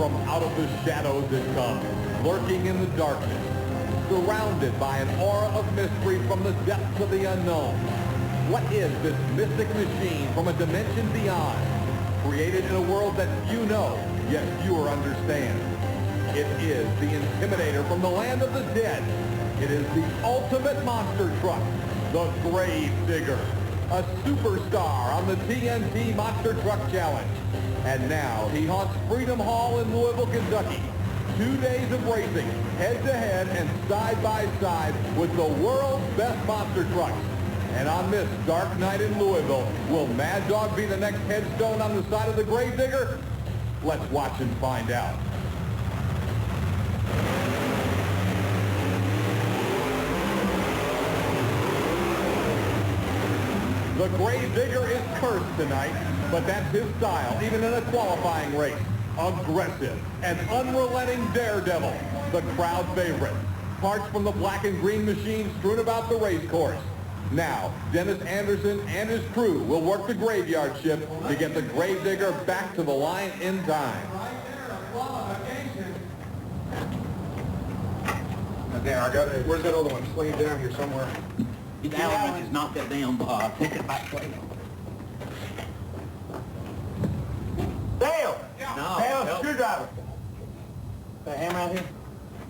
From out of the shadows it comes, lurking in the darkness, surrounded by an aura of mystery from the depths of the unknown. What is this mystic machine from a dimension beyond, created in a world that few know, yet fewer understand? It is the Intimidator from the land of the dead. It is the ultimate monster truck, the Grave Digger, a superstar on the TNT Monster Truck Challenge. And now he haunts Freedom Hall in Louisville, Kentucky. 2 days of racing, head-to-head and side-by-side with the world's best monster trucks. And on this dark night in Louisville, will Mad Dog be the next headstone on the side of the Grave Digger? Let's watch and find out. The Grave Digger is cursed tonight, but that's his style, even in a qualifying race. Aggressive and unrelenting daredevil, the crowd favorite. Parts from the black and green machine strewn about the race course. Now, Dennis Anderson and his crew will work the graveyard shift to get the Grave Digger back to the line in time. There, I got it. Where's that other one? It's laying down here somewhere. The element is not that damn take it back plate. Dale! No. Dale, screwdriver. That hammer out here?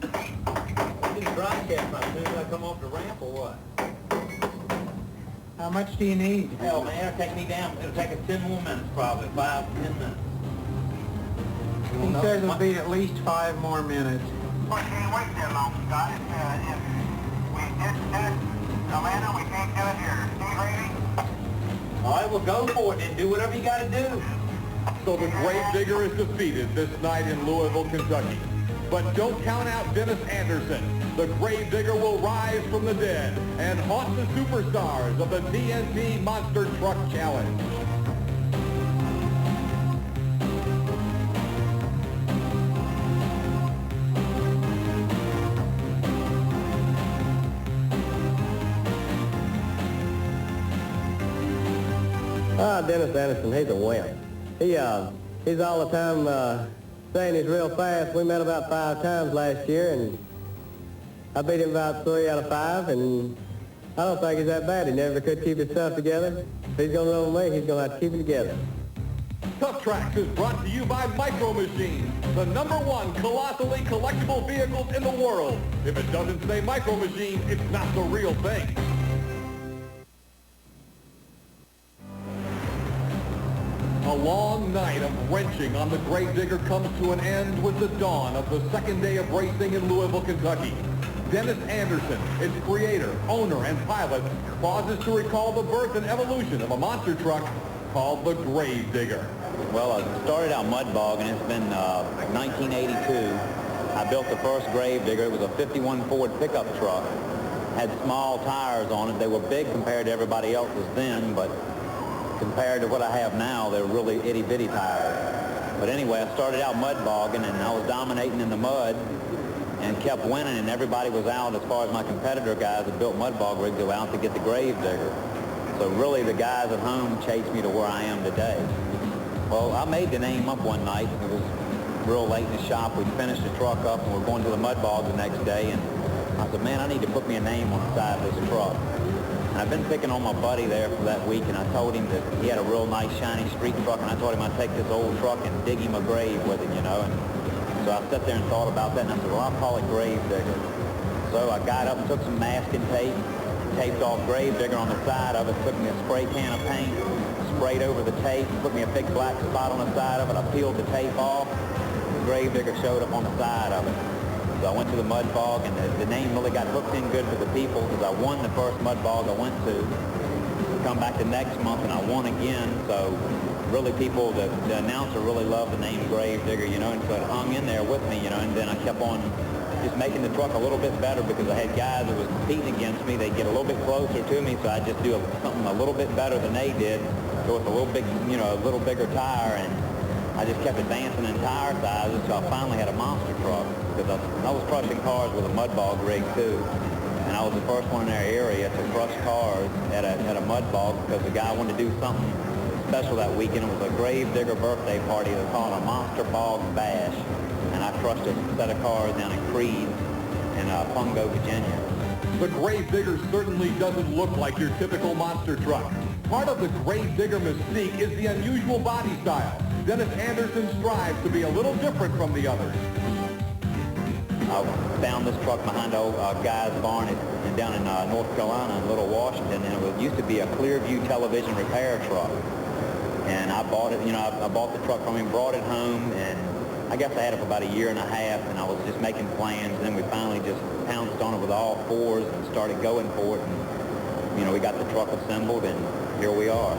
You just dry cast my as soon as I come off the ramp or what? How much do you need? Hell, man, it'll take me down. It'll take us 10 more minutes, probably 5, 10 minutes. He says it'll be at least 5 more minutes. We can't wait that long, Scott. If we didn't do it, Amanda, we can't do it here. Steve ready? All right, well, go for it and do whatever you got to do. So the Grave Digger is defeated this night in Louisville, Kentucky. But don't count out Dennis Anderson. The Grave Digger will rise from the dead and haunt the superstars of the TNT Monster Truck Challenge. Dennis Anderson, he's a wimp. He's all the time saying he's real fast. We met about 5 times last year, and I beat him about 3 out of 5, and I don't think he's that bad. He never could keep his stuff together. If he's going to run with me, he's going to have to keep it together. Tuff Trax is brought to you by Micro Machines, the #1 colossally collectible vehicles in the world. If it doesn't say Micro Machines, it's not the real thing. A long night of wrenching on the Grave Digger comes to an end with the dawn of the second day of racing in Louisville, Kentucky. Dennis Anderson, its creator, owner, and pilot, pauses to recall the birth and evolution of a monster truck called the Grave Digger. Well, I started out mud bogging. It's been 1982. I built the first Grave Digger. It was a 51 Ford pickup truck. Had small tires on it. They were big compared to everybody else's then, but compared to what I have now, they're really itty-bitty tires. But anyway, I started out mud bogging, and I was dominating in the mud and kept winning, and everybody was out. As far as my competitor guys that built mud bog rigs, they were out to get the Grave Digger. So really, the guys at home chased me to where I am today. Well, I made the name up one night. It was real late in the shop. We finished the truck up, and we're going to the mud bog the next day, and I said, man, I need to put me a name on the side of this truck. And I've been picking on my buddy there for that week, and I told him that he had a real nice, shiny street truck, and I told him I'd take this old truck and dig him a grave with it, you know. And so I sat there and thought about that, and I said, well, I'll call it Grave Digger. So I got up and took some masking tape, taped off Grave Digger on the side of it, took me a spray can of paint, sprayed over the tape, put me a big black spot on the side of it. I peeled the tape off. The Grave Digger showed up on the side of it. So I went to the mud bog, and the name really got hooked in good for the people because I won the first mud bog I went to. Come back the next month, and I won again. So really people, the announcer really loved the name Grave Digger, you know, and so it hung in there with me, you know, and then I kept on just making the truck a little bit better because I had guys that was competing against me. They'd get a little bit closer to me, so I'd just do something a little bit better than they did. So with a little big, you know, a little bigger tire, and I just kept advancing in tire sizes until I finally had a monster truck. Because I was crushing cars with a mud bog rig too, and I was the first one in our area to crush cars at a mud bog because the guy wanted to do something special that weekend. It was a grave digger birthday party. They called it a Monster Bog Bash. And I crushed a set of cars down in Creed in Pungo, Virginia. The grave digger certainly doesn't look like your typical monster truck. Part of the grave digger mystique is the unusual body style. Dennis Anderson strives to be a little different from the others. I found this truck behind a guy's barn down in North Carolina in Little Washington, and it used to be a Clearview television repair truck. And I bought it, I bought the truck from him, brought it home, and I guess I had it for about a year and a half, and I was just making plans, and then we finally just pounced on it with all fours and started going for it. And, we got the truck assembled, and here we are.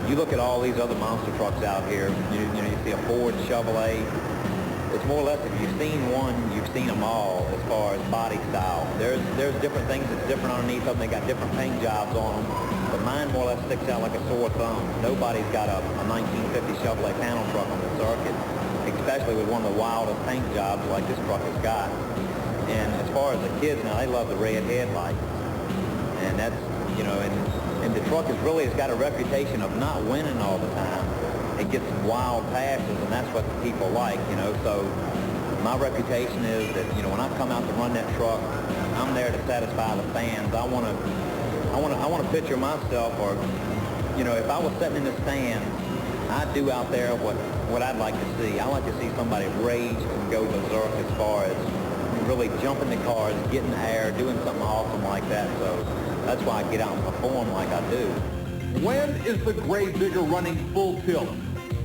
You look at all these other monster trucks out here, you see a Ford Chevrolet. It's more or less, if you've seen one, you've seen them all as far as body style. There's different things that's different underneath them. They got different paint jobs on them. But mine more or less sticks out like a sore thumb. Nobody's got a 1950 Chevrolet panel truck on the circuit, especially with one of the wildest paint jobs like this truck has got. And as far as the kids now, they love the red headlights. And that's, and the truck has got a reputation of not winning all the time. It gets some wild passes, and that's what the people like, So my reputation is that, when I come out to run that truck, I'm there to satisfy the fans. I want to picture myself, or, if I was sitting in the stands, I'd do out there what I'd like to see. I like to see somebody rage and go berserk as far as really jumping the cars, getting air, doing something awesome like that. So that's why I get out and perform like I do. When is the grave digger running full tilt?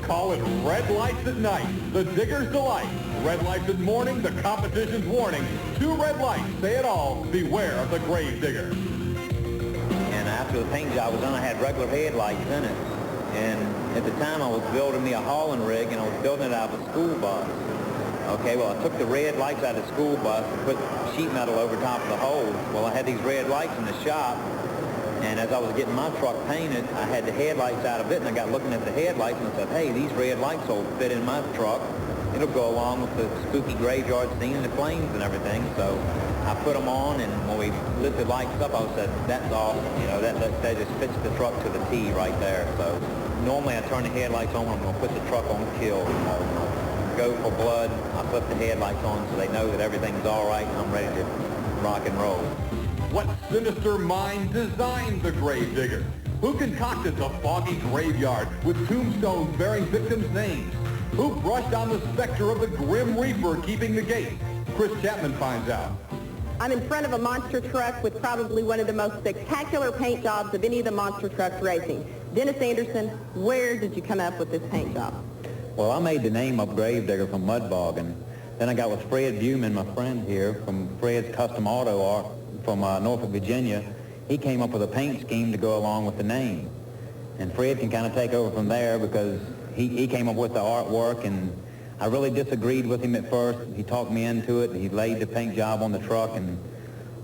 Call it red lights at night, the digger's delight. Red lights in morning, the competition's warning. 2 red lights say it all. Beware of the grave digger. And after the paint job was done, I had regular headlights in it. And at the time, I was building me a hauling rig, and I was building it out of a school bus. Okay, well, I took the red lights out of the school bus and put sheet metal over top of the holes. Well, I had these red lights in the shop. And as I was getting my truck painted, I had the headlights out of it, and I got looking at the headlights and I said, hey, these red lights will fit in my truck. It'll go along with the spooky graveyard scene and the flames and everything. So I put them on, and when we lit the lights up, I said, that's awesome. That just fits the truck to the T right there. So normally I turn the headlights on when I'm going to put the truck on kill. Go for blood. I put the headlights on so they know that everything's all right and I'm ready to rock and roll. What sinister mind designed the grave digger? Who concocted the foggy graveyard with tombstones bearing victims' names? Who brushed on the specter of the Grim Reaper keeping the gate? Chris Chapman finds out. I'm in front of a monster truck with probably one of the most spectacular paint jobs of any of the monster trucks racing. Dennis Anderson, where did you come up with this paint job? Well, I made the name up grave digger from mud bogging. Then I got with Fred Buman, my friend here, from Fred's Custom Auto Art from Norfolk, Virginia. He came up with a paint scheme to go along with the name. And Fred can kind of take over from there because he came up with the artwork, and I really disagreed with him at first. He talked me into it. He laid the paint job on the truck, and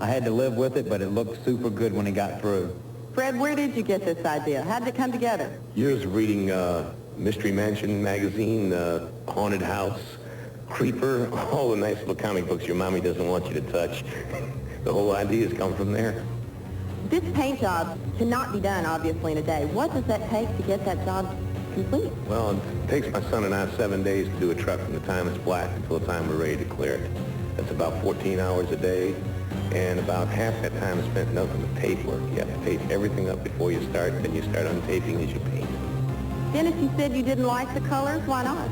I had to live with it, but it looked super good when he got through. Fred, where did you get this idea? How did it come together? Years of reading Mystery Mansion magazine, Haunted House, Creeper, all the nice little comic books your mommy doesn't want you to touch. The whole idea has come from there. This paint job cannot be done, obviously, in a day. What does that take to get that job complete? Well, it takes my son and I 7 days to do a truck from the time it's black until the time we're ready to clear it. That's about 14 hours a day, and about half that time is spent nothing but tape work. You have to tape everything up before you start, then you start untaping as you paint. Dennis, you said you didn't like the colors. Why not?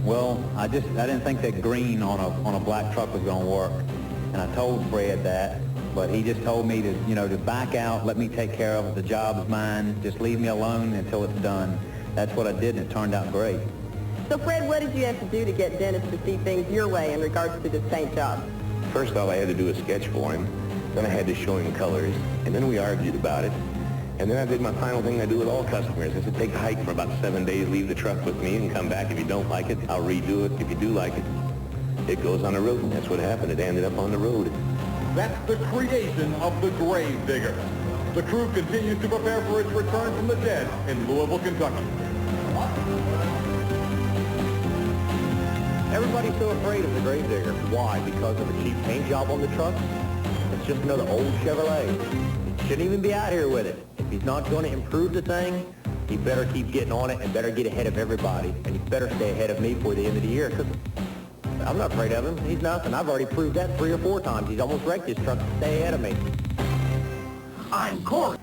Well, I didn't think that green on a black truck was going to work. And I told Fred that, but he just told me to, to back out, let me take care of it. The job's mine. Just leave me alone until it's done. That's what I did, and it turned out great. So, Fred, what did you have to do to get Dennis to see things your way in regards to this paint job? First off, I had to do a sketch for him. Then I had to show him colors, and then we argued about it. And then I did my final thing I do with all customers. I said, take a hike for about 7 days, leave the truck with me, and come back. If you don't like it, I'll redo it. If you do like it, it goes on the road. And that's what happened. It ended up on the road. That's the creation of the grave digger. The crew continues to prepare for its return from the dead in Louisville, Kentucky. Everybody's so afraid of the grave digger. Why? Because of the cheap paint job on the truck? It's just another old Chevrolet. Shouldn't even be out here with it. If he's not going to improve the thing, he better keep getting on it and better get ahead of everybody. And he better stay ahead of me before the end of the year, because I'm not afraid of him. He's nothing. I've already proved that 3 or 4 times. He's almost wrecked his truck to stay ahead of me. I'm Corey.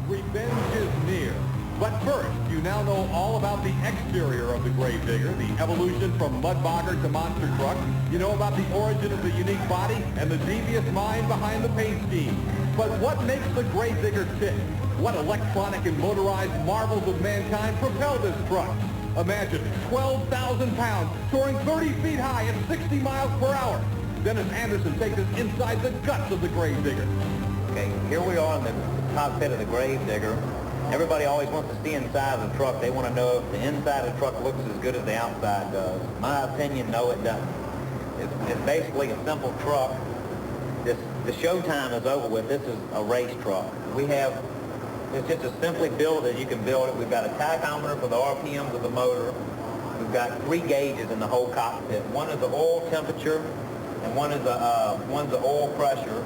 Revenge is near. But first, you now know all about the exterior of the Gravedigger, the evolution from mud boggart to monster truck. You know about the origin of the unique body and the devious mind behind the paint scheme. But what makes the Gravedigger tick? What electronic and motorized marvels of mankind propel this truck? Imagine 12,000 pounds soaring 30 feet high at 60 miles per hour. Dennis Anderson takes us inside the guts of the Gravedigger. Okay, here we are in the cockpit of the Gravedigger. Everybody always wants to see inside of the truck. They want to know if the inside of the truck looks as good as the outside does. My opinion, no, it doesn't. It's basically a simple truck. The show time is over with. This is a race truck. It's just as simply built as you can build it. We've got a tachometer for the RPMs of the motor. We've got 3 gauges in the whole cockpit. One is the oil temperature, and one's the oil pressure.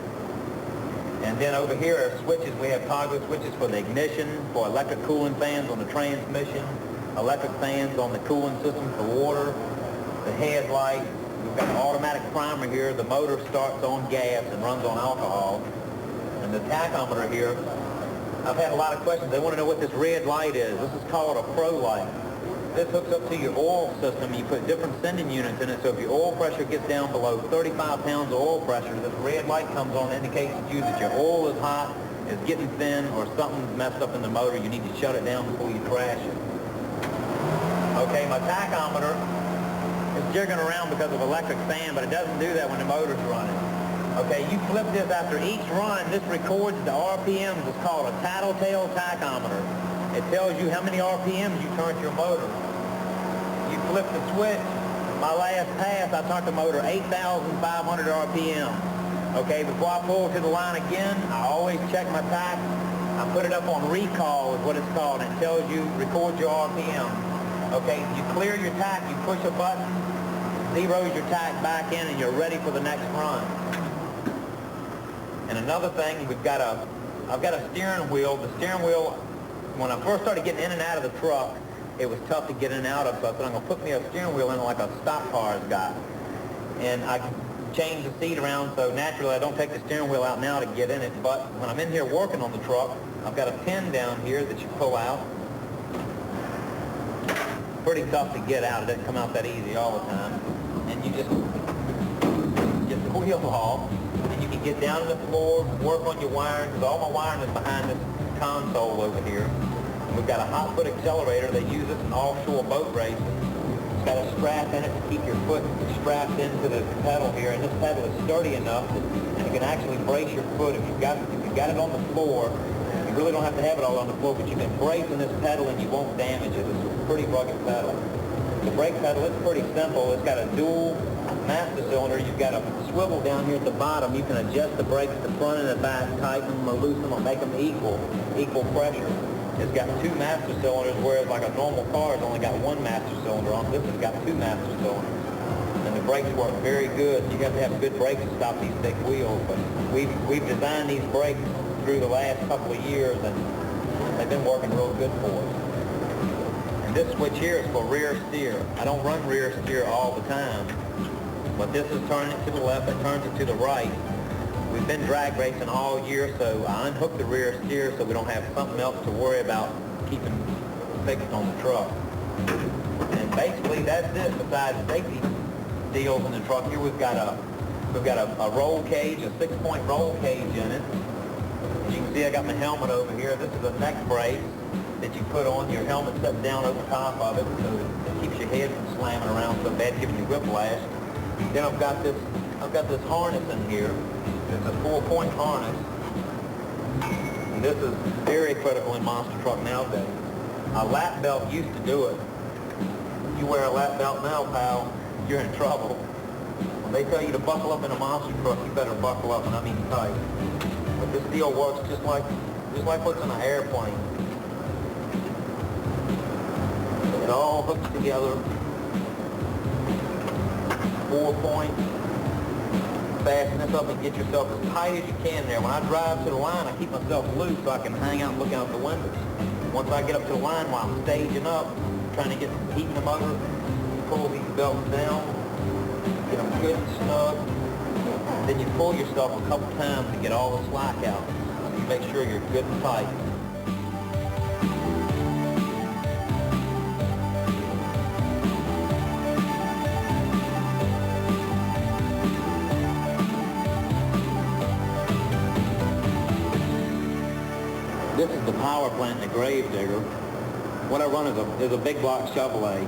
And then over here are switches. We have toggle switches for the ignition, for electric cooling fans on the transmission, electric fans on the cooling system for water, the headlight. We've got an automatic primer here. The motor starts on gas and runs on alcohol. And the tachometer here, I've had a lot of questions. They want to know what this red light is. This is called a pro light. This hooks up to your oil system. You put different sending units in it, so if your oil pressure gets down below 35 pounds of oil pressure, this red light comes on and indicates to you that your oil is hot, is getting thin, or something's messed up in the motor. You need to shut it down before you crash it. Okay, my tachometer is jigging around because of electric fan, but it doesn't do that when the motor's running. Okay, you flip this after each run, this records the RPMs. It's called a tattletale tachometer. It tells you how many RPMs you turned your motor. You flip the switch. My last pass, I turned the motor 8,500 RPM. Okay, before I pull to the line again, I always check my tach. I put it up on recall is what it's called, and it tells you, records your RPM. Okay, you clear your tach, you push a button, zeroes your tach back in, and you're ready for the next run. And another thing, I've got a steering wheel. The steering wheel, when I first started getting in and out of the truck, it was tough to get in and out of, so I said, I'm going to put me a steering wheel in like a stock car's got. And I changed the seat around, so naturally I don't take the steering wheel out now to get in it, but when I'm in here working on the truck, I've got a pin down here that you pull out. Pretty tough to get out. It doesn't come out that easy all the time. And you just get the wheel off, and you can get down to the floor, work on your wiring, because all my wiring is behind this console over here. We've got a hot foot accelerator. They use this in offshore boat racing. It's got a strap in it to keep your foot strapped into the pedal here, and this pedal is sturdy enough that you can actually brace your foot. If you've got it on the floor, you really don't have to have it all on the floor, but you can brace in this pedal and you won't damage it. It's a pretty rugged pedal. The brake pedal is pretty simple. It's got a dual master cylinder. You've got a swivel down here at the bottom. You can adjust the brakes to front and the back, tighten them or loosen them or make them equal pressure. It's got 2 master cylinders, whereas like a normal car has only got 1 master cylinder on. This has got 2 master cylinders. And the brakes work very good. You have to have good brakes to stop these big wheels. But we've designed these brakes through the last couple of years, and they've been working real good for us. And this switch here is for rear steer. I don't run rear steer all the time, but this is turning it to the left, it turns it to the right. We've been drag racing all year, so I unhooked the rear steer so we don't have something else to worry about keeping fixed on the truck. And basically that's it. Besides safety deals in the truck here, we've got a roll cage, a 6-point roll cage in it. As you can see, I got my helmet over here. This is a neck brace that you put on. Your helmet sets down over top of it, so it keeps your head from slamming around so bad, giving you whiplash. Then I've got this harness in here. It's a 4-point harness, and this is very critical in monster truck nowadays. A lap belt used to do it. You wear a lap belt now, pal, you're in trouble. When they tell you to buckle up in a monster truck, you better buckle up, and I mean tight. But this deal works just like what's in an airplane. It all hooks together. 4-point. Fasten this up and get yourself as tight as you can there. When I drive to the line, I keep myself loose so I can hang out and look out the windows. Once I get up to the line while I'm staging up, trying to get heat in the motor, pull these belts down, get them good and snug. Then you pull yourself a couple times to get all the slack out. So you make sure you're good and tight. This is the power plant in the grave digger. What I run is a big block Chevrolet.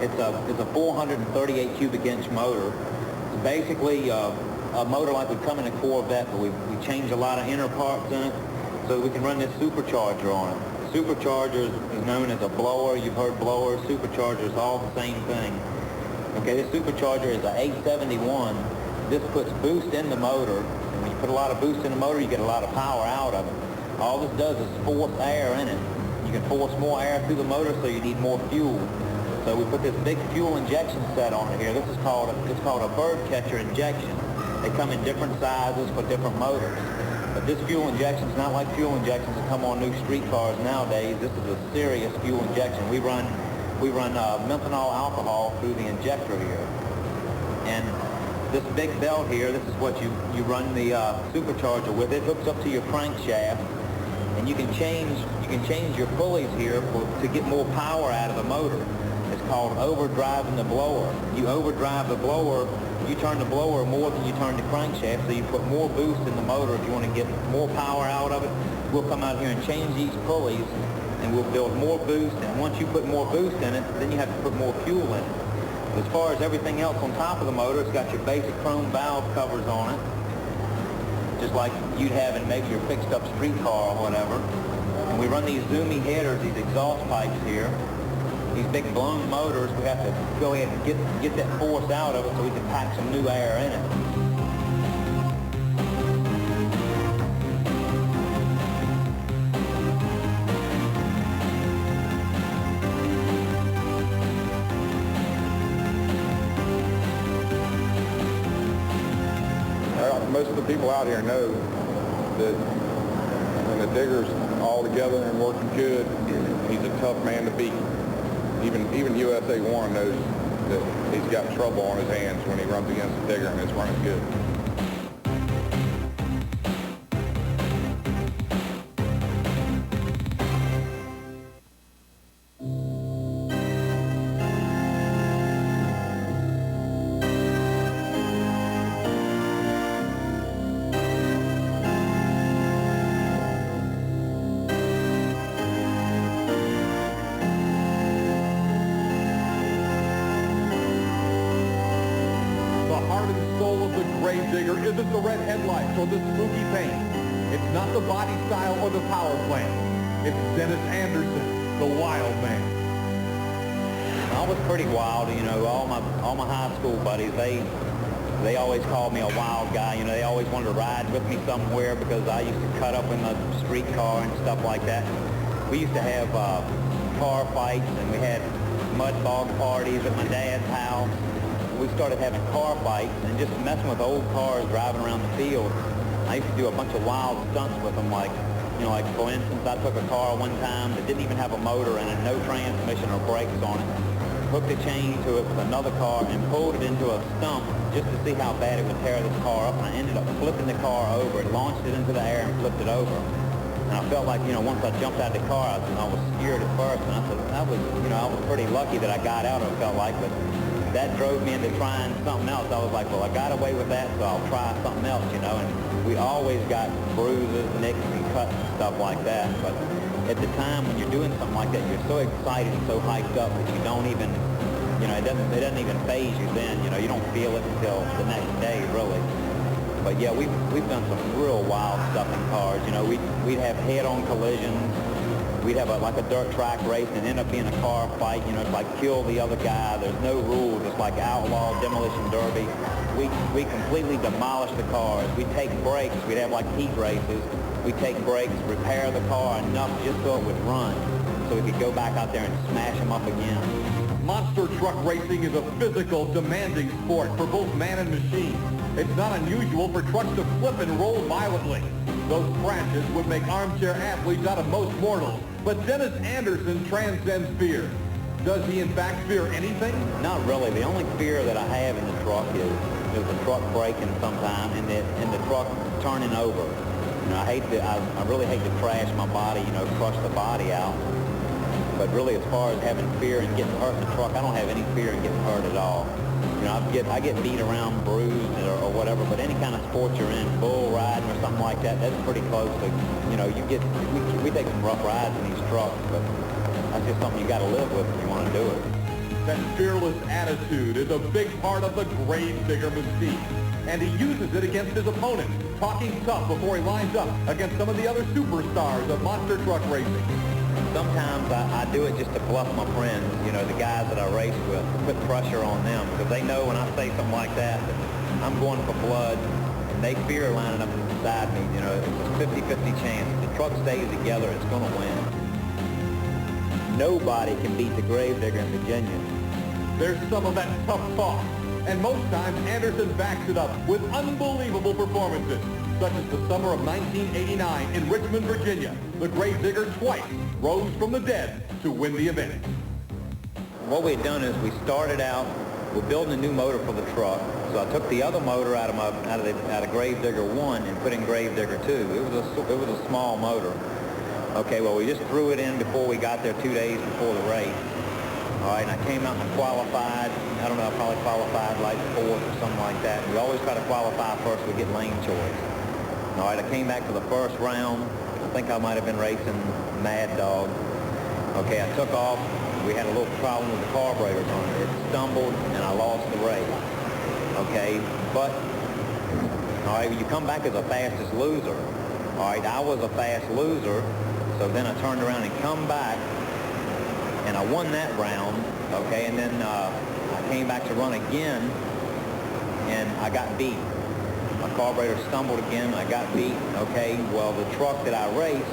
It's a 438 cubic inch motor. It's basically a motor like would come in a Corvette, but we changed a lot of inner parts in it so that we can run this supercharger on it. The supercharger is known as a blower. You've heard blowers. Supercharger is all the same thing. Okay, this supercharger is a 871. This puts boost in the motor, and when you put a lot of boost in the motor, you get a lot of power out of it. All this does is force air in it. You can force more air through the motor, so you need more fuel. So we put this big fuel injection set on it here. This is called a bird catcher injection. They come in different sizes for different motors. But this fuel injection is not like fuel injections that come on new street cars nowadays. This is a serious fuel injection. We run methanol alcohol through the injector here. And this big belt here, this is what you run the supercharger with. It hooks up to your crankshaft, and you can change your pulleys here to get more power out of the motor. It's called overdriving the blower. You overdrive the blower, you turn the blower more than you turn the crankshaft, so you put more boost in the motor. If you want to get more power out of it, we'll come out here and change these pulleys, and we'll build more boost. And once you put more boost in it, then you have to put more fuel in it. As far as everything else on top of the motor, it's got your basic chrome valve covers on it, just like you'd have in maybe your fixed-up street car or whatever. And we run these zoomy headers, these exhaust pipes here. These big blown motors, we have to go ahead and get that force out of it so we can pack some new air in it. Most of the people out here know that when the digger's all together and working good, he's a tough man to beat. Even USA 1 knows that he's got trouble on his hands when he runs against the digger and it's running good. Digger isn't the red headlights or the spooky paint. It's not the body style or the power plant. It's Dennis Anderson, the wild man. I was pretty wild, you know. All my high school buddies, they always called me a wild guy. You know, they always wanted to ride with me somewhere because I used to cut up in the street car and stuff like that. We used to have car fights, and we had mud bog parties at my dad's house. We started having car fights and just messing with old cars driving around the field. I used to do a bunch of wild stunts with them, like for instance, I took a car one time that didn't even have a motor in it, no transmission or brakes on it, hooked a chain to it with another car and pulled it into a stump just to see how bad it would tear this car up, and I ended up flipping the car over. It launched it into the air and flipped it over. And I felt like, you know, once I jumped out of the car, I was scared at first, and I said, I was pretty lucky that I got out, it felt like, but that drove me into trying something else. I was like, well, I got away with that, so I'll try something else, you know. And we always got bruises, nicks, and cuts and stuff like that. But at the time when you're doing something like that, you're so excited and so hyped up that you don't even, you know, it doesn't even faze you then. You know, you don't feel it until the next day, really. But yeah, we've done some real wild stuff in cars. You know, we'd have head-on collisions. We'd have like a dirt track race and end up being a car fight. You know, it's like kill the other guy. There's no rules. It's like outlaw demolition derby. We completely demolish the cars. We take breaks. We'd have like heat races. We take breaks, repair the car enough just so it would run, so we could go back out there and smash them up again. Monster truck racing is a physical, demanding sport for both man and machine. It's not unusual for trucks to flip and roll violently. Those crashes would make armchair athletes out of most mortals, But Dennis Anderson transcends fear. Does he in fact fear anything? Not really. The only fear that I have in the truck is the truck breaking sometime and the truck turning over. You know, I really hate to crash my body, you know, crush the body out. But really, as far as having fear and getting hurt in the truck, I don't have any fear in getting hurt at all. You know, I get beat around, bruised, or whatever, but any kind of sport you're in, bull riding or something like that, that's pretty close to, you know, we take some rough rides in these trucks, but that's just something you got to live with if you want to do it. That fearless attitude is a big part of the grave digger mystique, and he uses it against his opponents, talking tough before he lines up against some of the other superstars of monster truck racing. Sometimes I do it just to bluff my friends, you know, the guys that I race with, to put pressure on them, because they know when I say something like that I'm going for blood, and they fear lining up beside me. You know, it's a 50-50 chance. If the truck stays together, it's going to win. Nobody can beat the grave digger in Virginia. There's some of that tough talk, and most times Anderson backs it up with unbelievable performances, such as the summer of 1989 in Richmond, Virginia. The grave digger twice rose from the dead to win the event. What we had done is we started out, we're building a new motor for the truck. So I took the other motor out of Grave Digger 1 and put in Grave Digger 2. It was a small motor. Okay, well, we just threw it in before we got there 2 days before the race. All right, and I came out and qualified. I don't know, I probably qualified like 4th or something like that. We always try to qualify first. We get lane choice. All right, I came back for the first round. I think I might have been racing Mad Dog. Okay, I took off. We had a little problem with the carburetors on it. It stumbled, and I lost the race. Okay, but, all right, you come back as a fastest loser. All right, I was a fast loser, so then I turned around and come back, and I won that round, okay, and then I came back to run again, and I got beat. My carburetor stumbled again, I got beat, okay. Well, the truck that I raced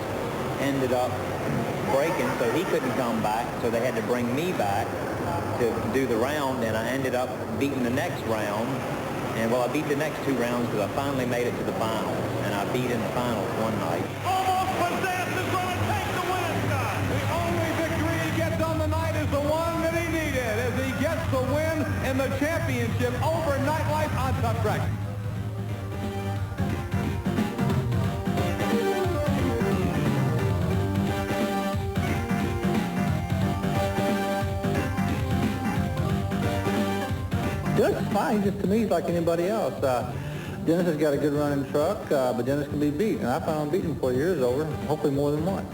ended up breaking, so he couldn't come back, so they had to bring me back to do the round, and I ended up beating the next round. And, well, I beat the next 2 rounds because I finally made it to the finals, and I beat in the finals one night. Almost possessed is going to take the win, Scott. The only victory he gets on the night is the one that he needed as he gets the win in the championship over Nightlife on Tuff Trax. Dennis is fine. Just to me, he's like anybody else. Dennis has got a good running truck, but Dennis can be beat. And I found him beating 4 years over, hopefully more than one.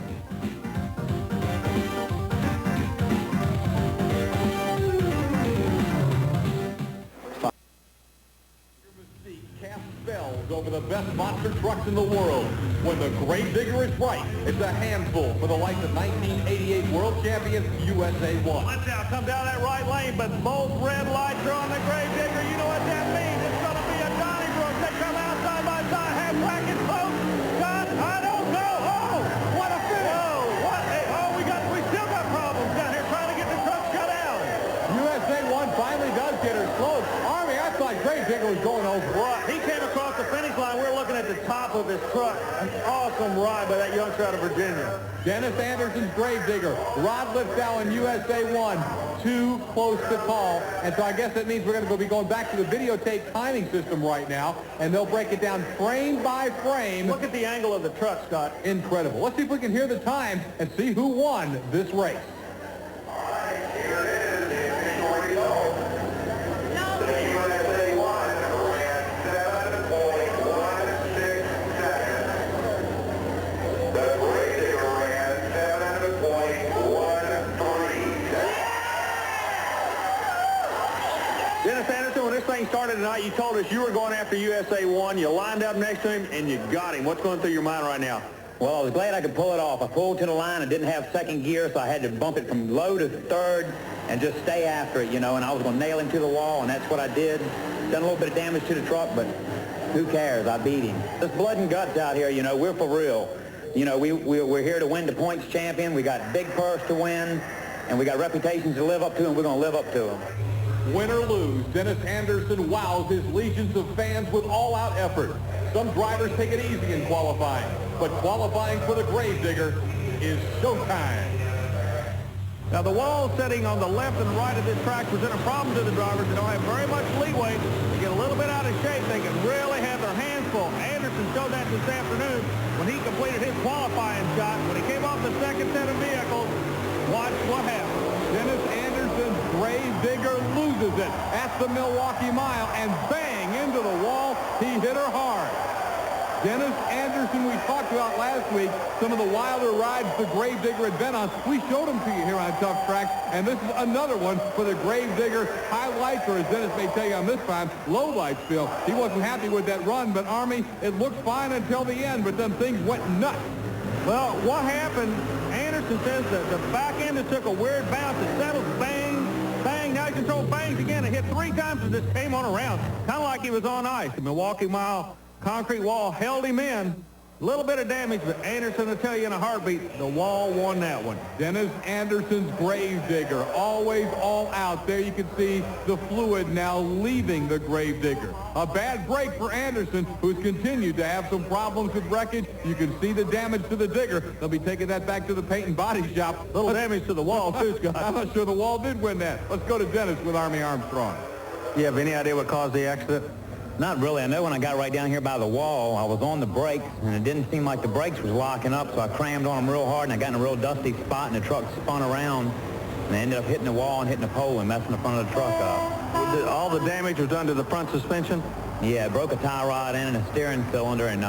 Cast spells over the best monster trucks in the world. When the grave digger is right, it's a handful for the likes of 1988 world champion USA 1. Let's now come down that right lane, but both red lights are on the grave digger. You know what that means? It's going to be a Donnybrook. They come out side by side, half bracket close. God, I don't know. Oh, what a finish. Oh, what a, we still got problems down here trying to get the truck shut down. USA 1 finally does get her slowed. Army, I thought grave digger was going over. What? He came across the finish line. We're looking at the top of his truck. An awesome ride by that youngster out of Virginia. Dennis Anderson's grave digger. Rod Lithgow in USA 1. Too close to call. And so I guess that means we're going to be going back to the videotape timing system right now, and they'll break it down frame by frame. Look at the angle of the truck, Scott. Incredible. Let's see if we can hear the times and see who won this race. Dennis Anderson, when this thing started tonight, you told us you were going after USA 1. You lined up next to him, and you got him. What's going through your mind right now? Well, I was glad I could pull it off. I pulled to the line and didn't have second gear, so I had to bump it from low to third and just stay after it, you know, and I was going to nail him to the wall, and that's what I did. Done a little bit of damage to the truck, but who cares? I beat him. There's blood and guts out here, you know. We're for real. You know, we're here to win the points champion. We got big purse to win, and we got reputations to live up to, and we're going to live up to them. Win or lose, Dennis Anderson wows his legions of fans with all-out effort. Some drivers take it easy in qualifying, but qualifying for the grave digger is showtime. Now the wall setting on the left and right of this track present a problem to the drivers. They don't have very much leeway to get a little bit out of shape. They can really have their hands full. Anderson showed that this afternoon when he completed his qualifying shot. When he came off the second set of vehicles, watch what happened. Dennis Anderson's grave digger loses it at the Milwaukee Mile, and bang, into the wall. He hit her hard. Dennis Anderson, we talked about last week, some of the wilder rides the grave digger had been on. We showed them to you here on Tuff Trax, and this is another one for the grave digger. Highlights, or as Dennis may tell you on this time, lowlights, Phil. He wasn't happy with that run, but Army, it looked fine until the end, but then things went nuts. Well, what happened, Anderson says that the back end took a weird bounce. It settled, bang, bang, now he controlled bangs again. It hit 3 times and just came on around, kind of like he was on ice. The Milwaukee Mile concrete wall held him in. A little bit of damage, but Anderson will tell you in a heartbeat, the wall won that one. Dennis Anderson's grave digger, always all out. There you can see the fluid now leaving the grave digger. A bad break for Anderson, who's continued to have some problems with wreckage. You can see the damage to the digger. They'll be taking that back to the paint and body shop. Little damage to the wall, too, Scott. I'm not sure the wall did win that. Let's go to Dennis with Army Armstrong. You have any idea what caused the accident? Not really. I know when I got right down here by the wall, I was on the brakes, and it didn't seem like the brakes was locking up, so I crammed on them real hard, and I got in a real dusty spot, and the truck spun around, and I ended up hitting the wall and hitting the pole and messing the front of the truck up. All the damage was done to the front suspension? Yeah, it broke a tie rod in and a steering cylinder and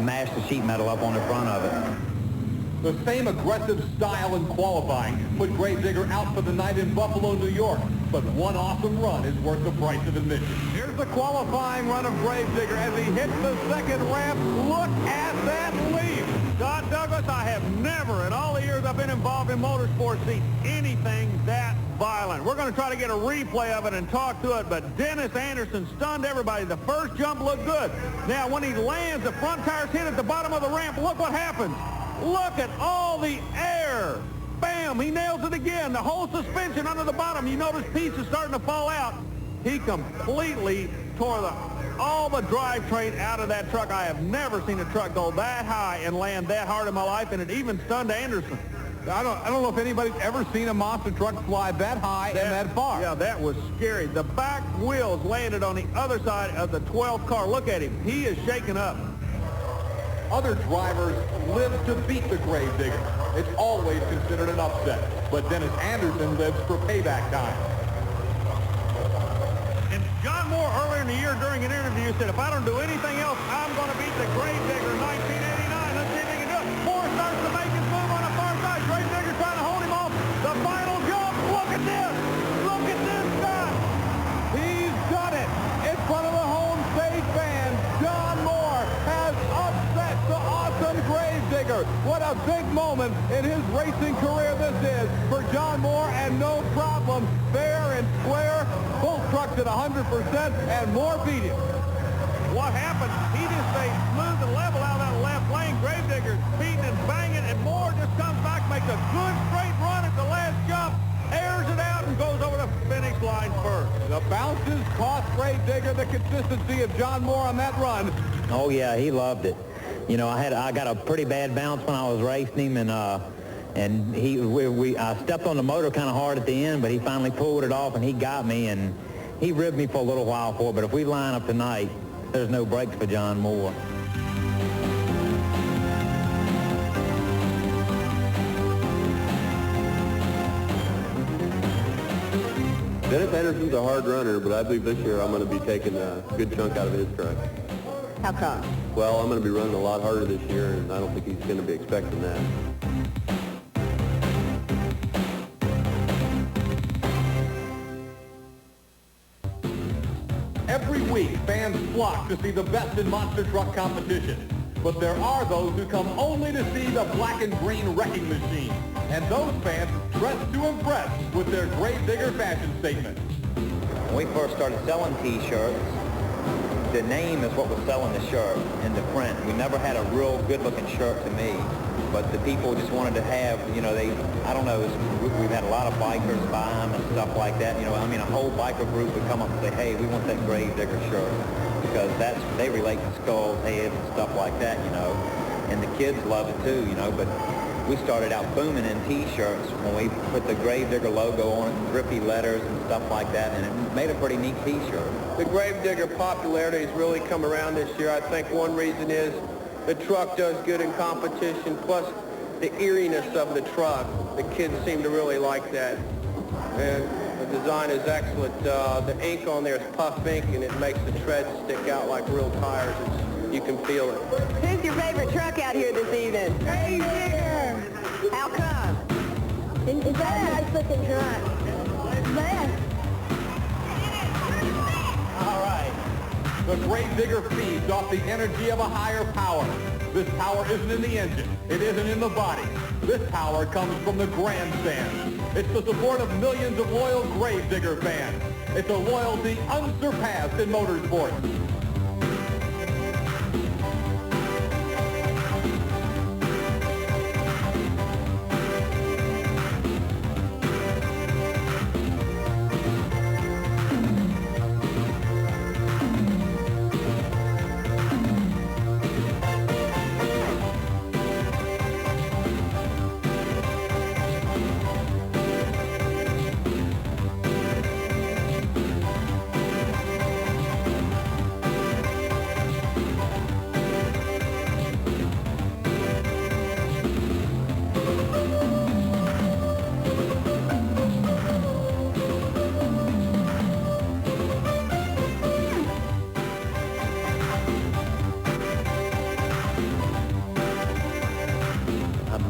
mashed the sheet metal up on the front of it. The same aggressive style in qualifying put Gravedigger out for the night in Buffalo, New York. But one awesome run is worth the price of admission. Here's the qualifying run of Gravedigger as he hits the second ramp. Look at that leap. Scott Douglas, I have never, in all the years I've been involved in motorsports, seen anything that violent. We're going to try to get a replay of it and talk to it, but Dennis Anderson stunned everybody. The first jump looked good. Now, when he lands, the front tires hit at the bottom of the ramp. Look what happens. Look at all the air. Bam, he nails it again. The whole suspension under the bottom. You notice pieces starting to fall out. He completely tore all the drivetrain out of that truck. I have never seen a truck go that high and land that hard in my life, and it even stunned Anderson. I don't know if anybody's ever seen a monster truck fly that high and that far. Yeah, that was scary. The back wheels landed on the other side of the 12th car. Look at him. He is shaken up. Other drivers live to beat the Gravedigger. It's always considered an upset, but Dennis Anderson lives for payback time. And John Moore earlier in the year during an interview said, if I don't do anything else, I'm going to beat the Gravedigger in 1989. Let's see if he can do it. Moore starts to make his move on the far side. Gravedigger trying to hold him off. The final jump. Look at this. Look at this, Scott. He's done it. In front of the home stage fans, John Moore has upset the awesome Gravedigger. What a big moment in his racing career this is for John Moore, and no problem, fair and square, both trucks at 100%, and Moore beat him. What happened? He just stayed smooth and level out of that left lane. Gravedigger's beating and banging, and Moore just comes back, makes a good straight run at the last jump, airs it out, and goes over the finish line first. The bounces cost Gravedigger the consistency of John Moore on that run. Oh yeah, he loved it. You know, I got a pretty bad bounce when I was racing him, and I stepped on the motor kind of hard at the end, but he finally pulled it off and he got me, and he ribbed me for a little while for it. But if we line up tonight, there's no brakes for John Moore. Dennis Anderson's a hard runner, but I believe this year I'm going to be taking a good chunk out of his truck. How come? Well, I'm going to be running a lot harder this year, and I don't think he's going to be expecting that. Every week, fans flock to see the best in monster truck competition. But there are those who come only to see the black and green wrecking machine. And those fans dress to impress with their Gravedigger fashion statements. When we first started selling T-shirts, the name is what was selling the shirt in the print. We never had a real good-looking shirt to me, but the people just wanted to have, you know, I don't know, we've had a lot of bikers buy them and stuff like that. You know, I mean, a whole biker group would come up and say, hey, we want that Gravedigger shirt, because they relate to skulls, heads, and stuff like that, you know, and the kids love it too, you know, but We started out booming in T-shirts when we put the Gravedigger logo on it, drippy letters and stuff like that, and it made a pretty neat T-shirt. The Gravedigger popularity has really come around this year. I think one reason is the truck does good in competition, plus the eeriness of the truck. The kids seem to really like that. And the design is excellent. The ink on there is puff ink, and it makes the treads stick out like real tires. You can feel it. Who's your favorite truck out here this evening? Gravedigger. How come? It's that a nice looking truck. It's best. All right. The Gravedigger feeds off the energy of a higher power. This power isn't in the engine. It isn't in the body. This power comes from the grandstand. It's the support of millions of loyal Gravedigger fans. It's a loyalty unsurpassed in motorsports.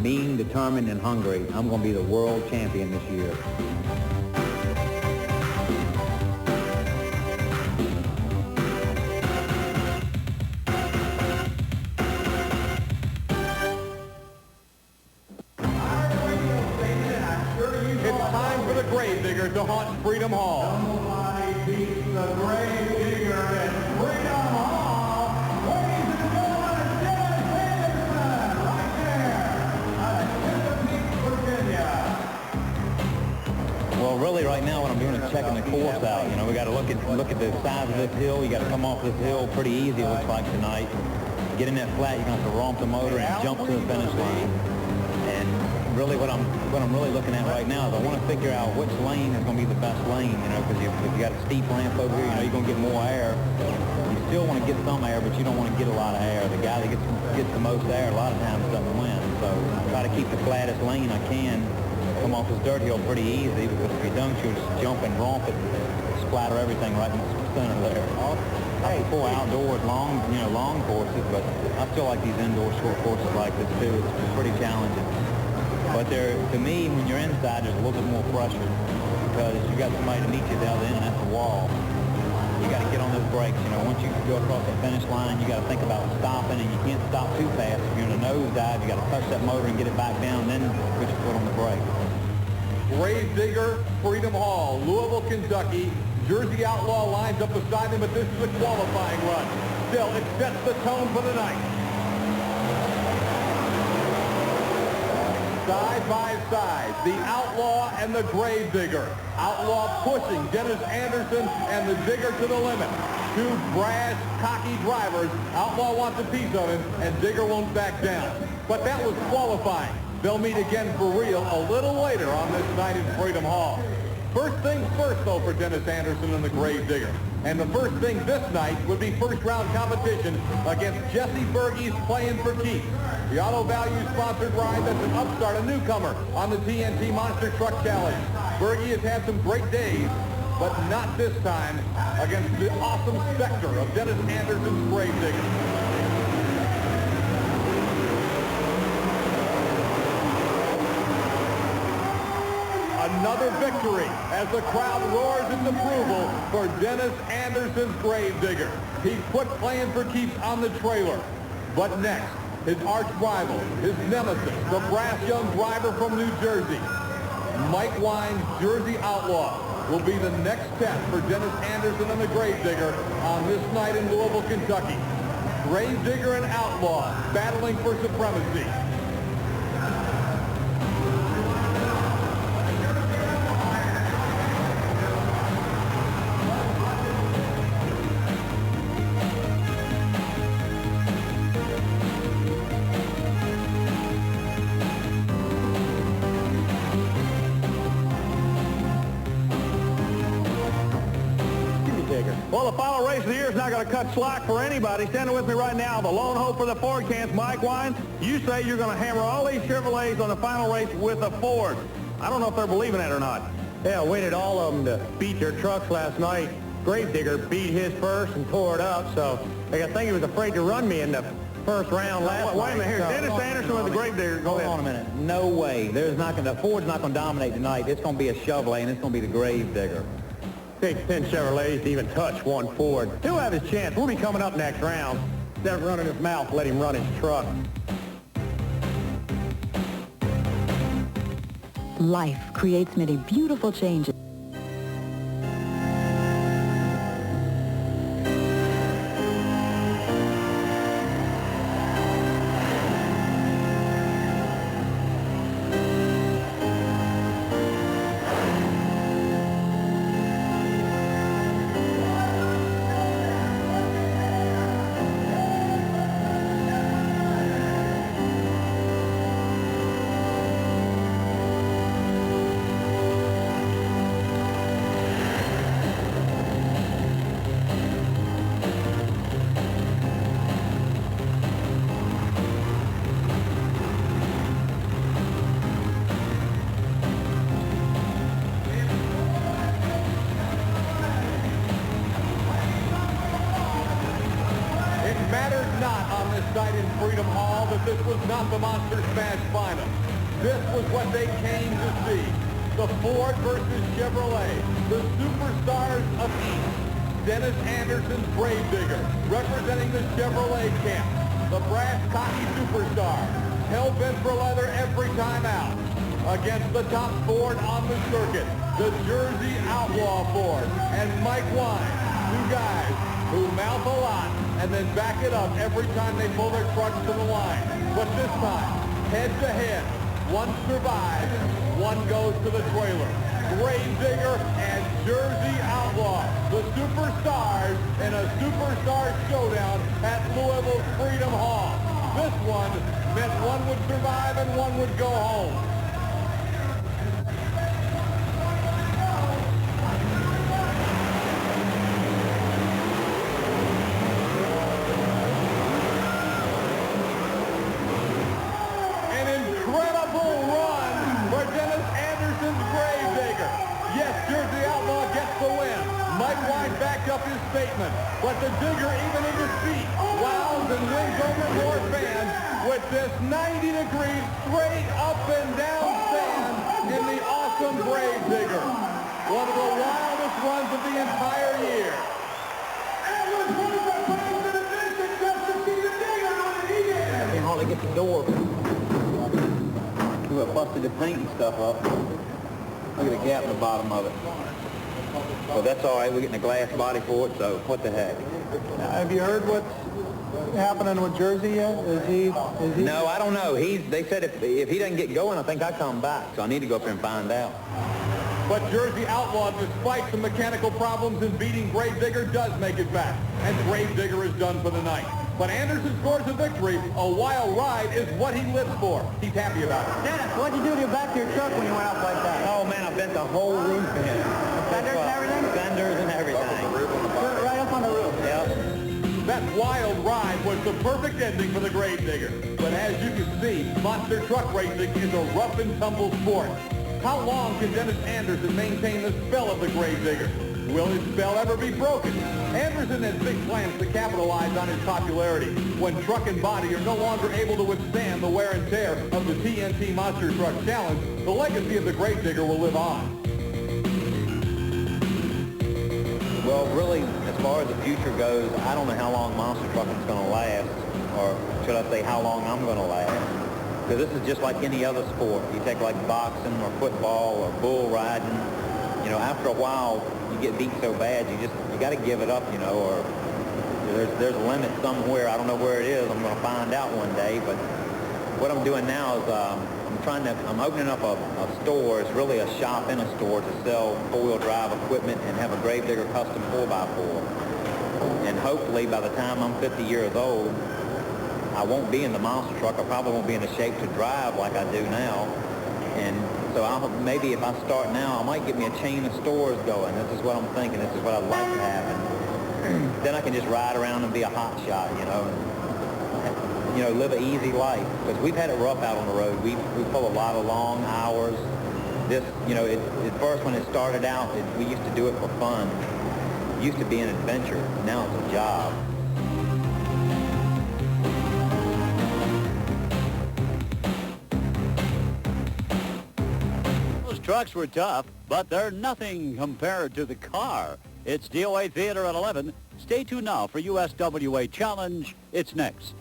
Being determined and hungry, I'm going to be the world champion this year. It's time for the Gravedigger to haunt Freedom Hall. Nobody beats the Gravedigger at Freedom Hall. Ladies and gentlemen, Dennis Anderson, right there, Virginia. Well, really, right now, what I'm doing is checking the course out. You know, we got to look at the size of this hill. You got to come off this hill pretty easy, it looks like tonight. Get in that flat, you're going to have to romp the motor and jump to the finish line. And really, what I'm really looking at right now is I want to figure out which lane is going to be the best lane. You know, because if you got a steep ramp over here, you know, you're going to get more air. You still want to get some air, but you don't want to get a lot of air. The guy that gets the most air a lot of times doesn't win. So try to keep the flattest lane I can. Come off this dirt hill pretty easy, because if you don't, you'll just jump and romp it, splatter everything right in the center there. I prefer outdoors, long courses, but I feel like these indoor short courses like this too, it's pretty challenging. But to me, when you're inside, there's a little bit more pressure, because you got somebody to meet you down the end, and that's the wall. You got to get on those brakes. You know, once you go across the finish line, you got to think about stopping, and you can't stop too fast. If you're in a nosedive, you got to touch that motor and get it back down, then put your foot on the brake. Gravedigger, Freedom Hall, Louisville, Kentucky. Jersey Outlaw lines up beside him, but this is a qualifying run. Still, it sets the tone for the night. Side by side, the Outlaw and the Gravedigger. Outlaw pushing Dennis Anderson and the Digger to the limit. Two brash, cocky drivers. Outlaw wants a piece of him, and Digger won't back down. But that was qualifying. They'll meet again for real a little later on this night in Freedom Hall. First things first, though, for Dennis Anderson and the Gravedigger. And the first thing this night would be first-round competition against Jesse Berge's Playing for Keeps. The Auto Value sponsored ride that's an upstart, a newcomer on the TNT Monster Truck Challenge. Berge has had some great days, but not this time against the awesome specter of Dennis Anderson's Gravedigger. Another victory as the crowd roars its approval for Dennis Anderson's Gravedigger. He's put Playing for Keeps on the trailer. But next, his arch rival, his nemesis, the brass young driver from New Jersey, Mike Wine's Jersey Outlaw, will be the next test for Dennis Anderson and the Gravedigger on this night in Louisville, Kentucky. Gravedigger and Outlaw battling for supremacy. Well, the final race of the year is not going to cut slack for anybody. Standing with me right now, the lone hope for the Ford cans, Mike Wine. You say you're going to hammer all these Chevrolets on the final race with a Ford. I don't know if they're believing that or not. Yeah, I waited all of them to beat their trucks last night. Gravedigger beat his first and tore it up, so I think he was afraid to run me in the first round last night. Wait a minute here. Dennis Anderson with the Gravedigger. Go ahead. Hold on a minute. No way. The Ford's not going to dominate tonight. It's going to be a Chevrolet, and it's going to be the Gravedigger. Takes 10 Chevrolets to even touch one Ford. He'll have his chance. We'll be coming up next round. Instead of running his mouth, let him run his truck. Life creates many beautiful changes. In Freedom Hall that this was not the Monster Smash final. This was what they came to see. The Ford versus Chevrolet, the superstars of each. Dennis Anderson's Gravedigger, representing the Chevrolet camp. The brass cocky superstar, hell-bent for leather every time out. Against the top Ford on the circuit, the Jersey Outlaw Ford, and Mike Wine, two guys who mouth a lot and then back it up every time they pull their trucks to the line. But this time, head-to-head, one survives, one goes to the trailer. Gravedigger and Jersey Outlaw, the superstars in a superstar showdown at Louisville's Freedom Hall. This one meant one would survive and one would go home. Backed up his statement, but the Digger, even in defeat, wows and wins over more fans with this 90 degrees straight up and down stand in the awesome Gravedigger. One of the wildest runs of the entire year. I can hardly get the door. We busted the paint and stuff up. Look at the gap in the bottom of it. Well, that's all right. We're getting a glass body for it, so what the heck. Have you heard what's happening with Jersey yet? Is he? No, I don't know. They said if he doesn't get going, I think I come back. So I need to go up there and find out. But Jersey Outlaw, despite some mechanical problems in beating Gravedigger, does make it back. And Gravedigger is done for the night. But Anderson scores a victory. A wild ride is what he lives for. He's happy about it. Dennis, what'd you do to your back of your truck when you went out like that? Oh, man, I bent the whole roof in. Fenders and everything? Fenders and everything. Right up on the roof. Yep. That wild ride was the perfect ending for the Gravedigger. But as you can see, monster truck racing is a rough and tumble sport. How long can Dennis Anderson maintain the spell of the Gravedigger? Will his spell ever be broken? Anderson has big plans to capitalize on his popularity. When truck and body are no longer able to withstand the wear and tear of the TNT Monster Truck Challenge, the legacy of the Gravedigger will live on. Well, really, as far as the future goes, I don't know how long monster trucking is going to last, or should I say how long I'm going to last. Because this is just like any other sport. You take like boxing or football or bull riding. You know, after a while, you get beat so bad, you got to give it up, you know, or there's a limit somewhere. I don't know where it is. I'm going to find out one day. But what I'm doing now is I'm opening up a store. It's really a shop in a store to sell four-wheel drive equipment and have a Gravedigger custom 4x4. And hopefully by the time I'm 50 years old, I won't be in the monster truck. I probably won't be in the shape to drive like I do now. And So maybe if I start now, I might get me a chain of stores going. This is what I'm thinking. This is what I'd like to have. And then I can just ride around and be a hot shot, you know, and, you know, live an easy life. Because we've had it rough out on the road. We pull a lot of long hours. This, you know, at first when it started out, we used to do it for fun. It used to be an adventure. Now it's a job. Those trucks were tough, but they're nothing compared to the car. It's DOA Theater at 11. Stay tuned now for USWA Challenge. It's next.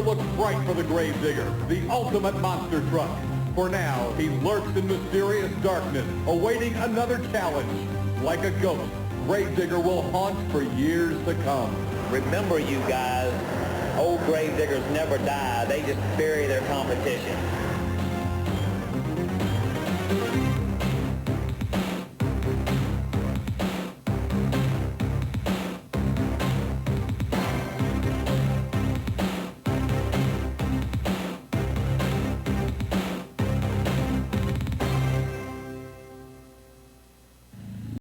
Looks bright for the Gravedigger, the ultimate monster truck. For now, he lurks in mysterious darkness, awaiting another challenge. Like a ghost, Gravedigger will haunt for years to come. Remember, you guys, old Gravediggers never die. They just bury their competition.